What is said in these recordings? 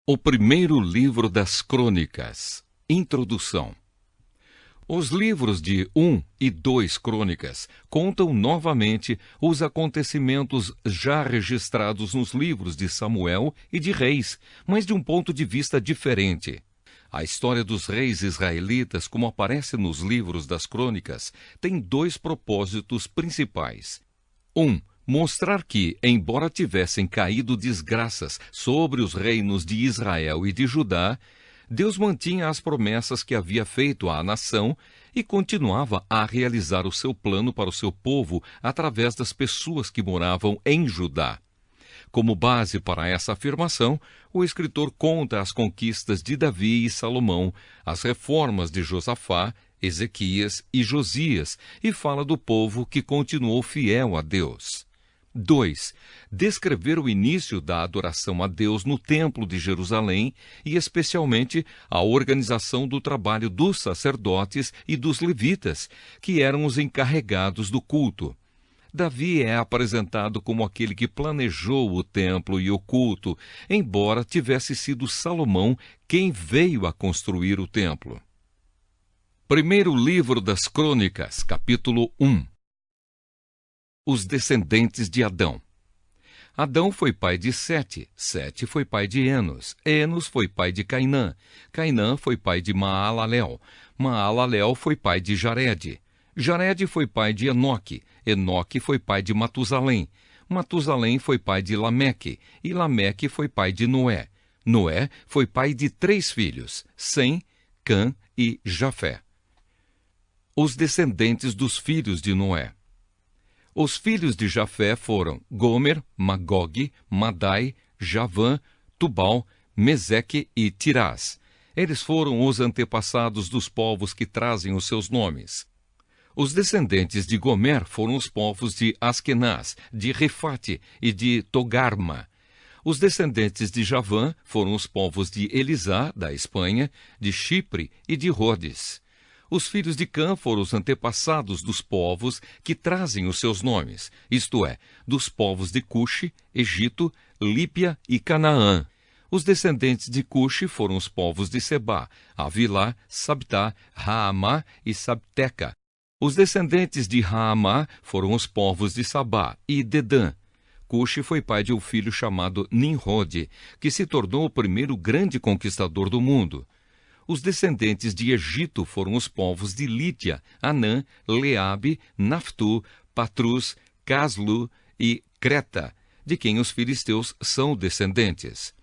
O primeiro livro das Crônicas. Introdução. Os livros de 1 e 2 Crônicas contam novamente os acontecimentos já registrados nos livros de Samuel e de Reis, mas de um ponto de vista diferente. A história dos reis israelitas, como aparece nos livros das Crônicas, tem dois propósitos principais. Mostrar que, embora tivessem caído desgraças sobre os reinos de Israel e de Judá, Deus mantinha as promessas que havia feito à nação e continuava a realizar o seu plano para o seu povo através das pessoas que moravam em Judá. Como base para essa afirmação, o escritor conta as conquistas de Davi e Salomão, as reformas de Josafá, Ezequias e Josias, e fala do povo que continuou fiel a Deus. 2. Descrever o início da adoração a Deus no Templo de Jerusalém e, especialmente, a organização do trabalho dos sacerdotes e dos levitas, que eram os encarregados do culto. Davi é apresentado como aquele que planejou o templo e o culto, embora tivesse sido Salomão quem veio a construir o templo. Primeiro livro das Crônicas, capítulo 1. Os descendentes de Adão. Adão foi pai de Sete, Sete foi pai de Enos, Enos foi pai de Cainã, Cainã foi pai de Maalalel, Maalalel foi pai de Jared, Jared foi pai de Enoque, Enoque foi pai de Matusalém, Matusalém foi pai de Lameque, e Lameque foi pai de Noé. Noé foi pai de 3 filhos, Sem, Cã e Jafé. Os descendentes dos filhos de Noé. Os filhos de Jafé foram Gomer, Magog, Madai, Javã, Tubal, Meseque e Tirás. Eles foram os antepassados dos povos que trazem os seus nomes. Os descendentes de Gomer foram os povos de Askenaz, de Refate e de Togarma. Os descendentes de Javã foram os povos de Elisá, da Espanha, de Chipre e de Rhodes. Os filhos de Cã foram os antepassados dos povos que trazem os seus nomes, isto é, dos povos de Cuxi, Egito, Lípia e Canaã. Os descendentes de Cuxi foram os povos de Sebá, Avilá, Sabtá, Raamá e Sabteca. Os descendentes de Raamá foram os povos de Sabá e Dedã. Cuxi foi pai de um filho chamado Nimrode, que se tornou o primeiro grande conquistador do mundo. Os descendentes de Egito foram os povos de Lídia, Anã, Leabe, Naftu, Patrus, Caslu e Creta, de quem os filisteus são descendentes.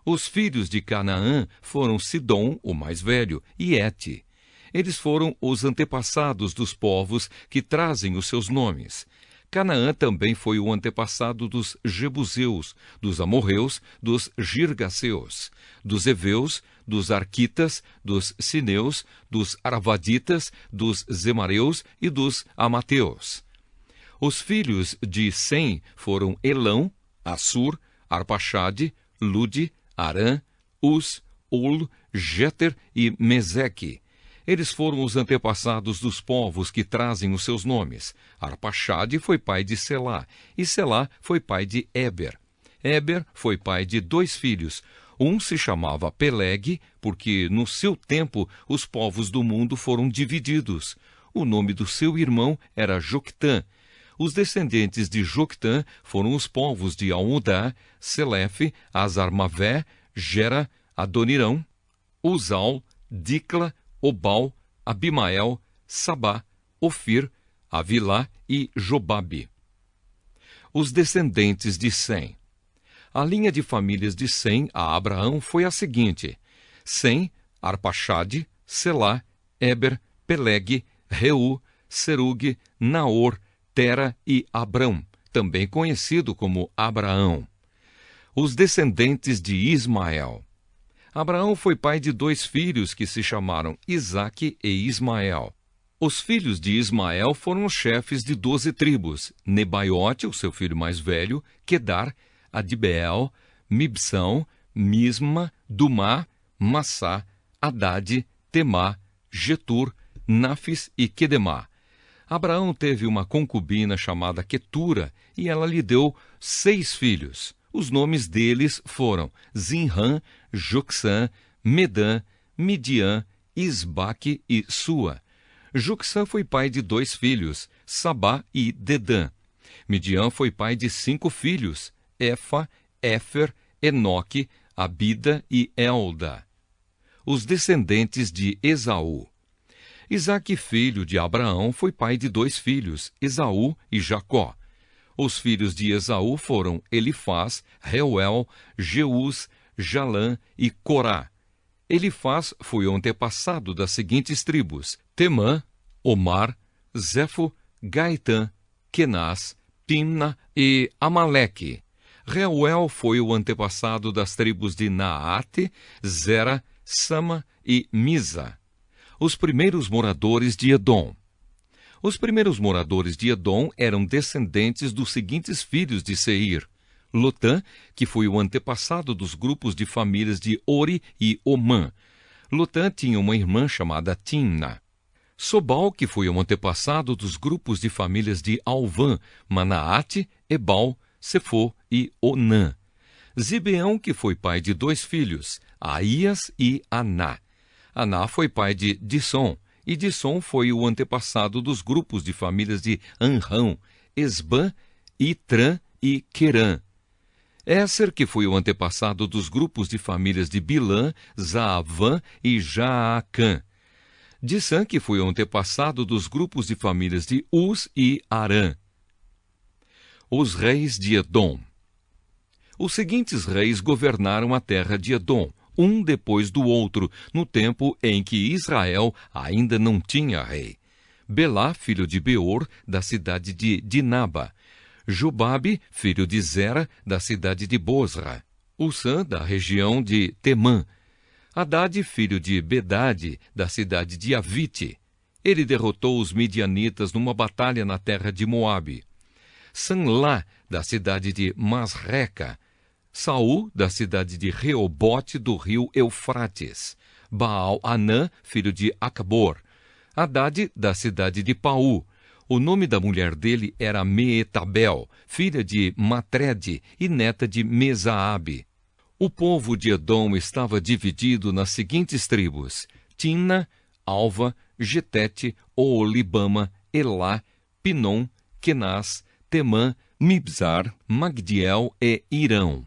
Os filhos de Canaã foram Sidom, o mais velho, e Ete. Eles foram os antepassados dos povos que trazem os seus nomes. Canaã também foi o antepassado dos Jebuseus, dos Amorreus, dos Girgaceus, dos Eveus, dos Arquitas, dos Sineus, dos Arvaditas, dos Zemareus e dos Amateus. Os filhos de Sem foram Elão, Assur, Arpaxade, Lude, Arã, Uz, Ul, Jeter e Meseque. Eles foram os antepassados dos povos que trazem os seus nomes. Arpaxade foi pai de Selá, e Selá foi pai de Éber. Éber foi pai de 2 filhos. Um se chamava Peleg, porque no seu tempo os povos do mundo foram divididos. O nome do seu irmão era Joctã. Os descendentes de Joctã foram os povos de Almodá, Selefe, Azarmavé, Gera, Adonirão, Uzal, Dicla, Obal, Abimael, Sabá, Ofir, Avilá e Jobabe. Os descendentes de Sem. A linha de famílias de Sem a Abraão foi a seguinte: Sem, Arpaxade, Selá, Éber, Peleg, Reu, Serug, Naor, Tera e Abrão, também conhecido como Abraão. Os descendentes de Ismael. Abraão foi pai de 2 filhos que se chamaram Isaque e Ismael. Os filhos de Ismael foram os chefes de 12 tribos: Nebaiote, o seu filho mais velho, Quedar, Adibeel, Mibsão, Misma, Dumá, Massá, Haddad, Temá, Getur, Nafis e Quedemá. Abraão teve uma concubina chamada Quetura, e ela lhe deu 6 filhos. Os nomes deles foram Zinrã, Joksã, Medã, Midian, Isbaque e Sua. Joksã foi pai de 2 filhos, Sabá e Dedã. Midian foi pai de 5 filhos, Efa, Éfer, Enoque, Abida e Elda. Os descendentes de Esaú. Isaque, filho de Abraão, foi pai de 2 filhos, Esaú e Jacó. Os filhos de Esaú foram Elifaz, Reuel, Jeús, Jalã e Corá. Elifaz foi o antepassado das seguintes tribos: Temã, Omar, Zefo, Gaitã, Kenaz, Timna e Amaleque. Reuel foi o antepassado das tribos de Naate, Zera, Sama e Misa. Os primeiros moradores de Edom. Os primeiros moradores de Edom eram descendentes dos seguintes filhos de Seir: Lotã, que foi o antepassado dos grupos de famílias de Ori e Omã. Lotã tinha uma irmã chamada Timna. Sobal, que foi o antepassado dos grupos de famílias de Alvã, Manaate, Ebal, Sefô e Onã. Zibeão, que foi pai de 2 filhos, Aías e Aná. Aná foi pai de Dissom, e Dissom foi o antepassado dos grupos de famílias de Anrão, Esbã, Itrã e Querã. Éser, que foi o antepassado dos grupos de famílias de Bilã, Zaavã e Jaacã. Dissã, que foi o antepassado dos grupos de famílias de Uz e Arã. Os reis de Edom. Os seguintes reis governaram a terra de Edom, um depois do outro, no tempo em que Israel ainda não tinha rei. Belá, filho de Beor, da cidade de Dinaba. Jubabe, filho de Zera, da cidade de Bosra. Ussã, da região de Temã. Hadade, filho de Bedade, da cidade de Avite. Ele derrotou os midianitas numa batalha na terra de Moabe. Sanlá, da cidade de Masreca. Saul, da cidade de Reobote, do rio Eufrates. Baal-Anã, filho de Acbor. Hadade, da cidade de Paú. O nome da mulher dele era Meetabel, filha de Matrede e neta de Mesaabe. O povo de Edom estava dividido nas seguintes tribos: Timna, Alva, Getete, Oolibama, Elá, Pinom, Kenaz, Temã, Mibzar, Magdiel e Irão.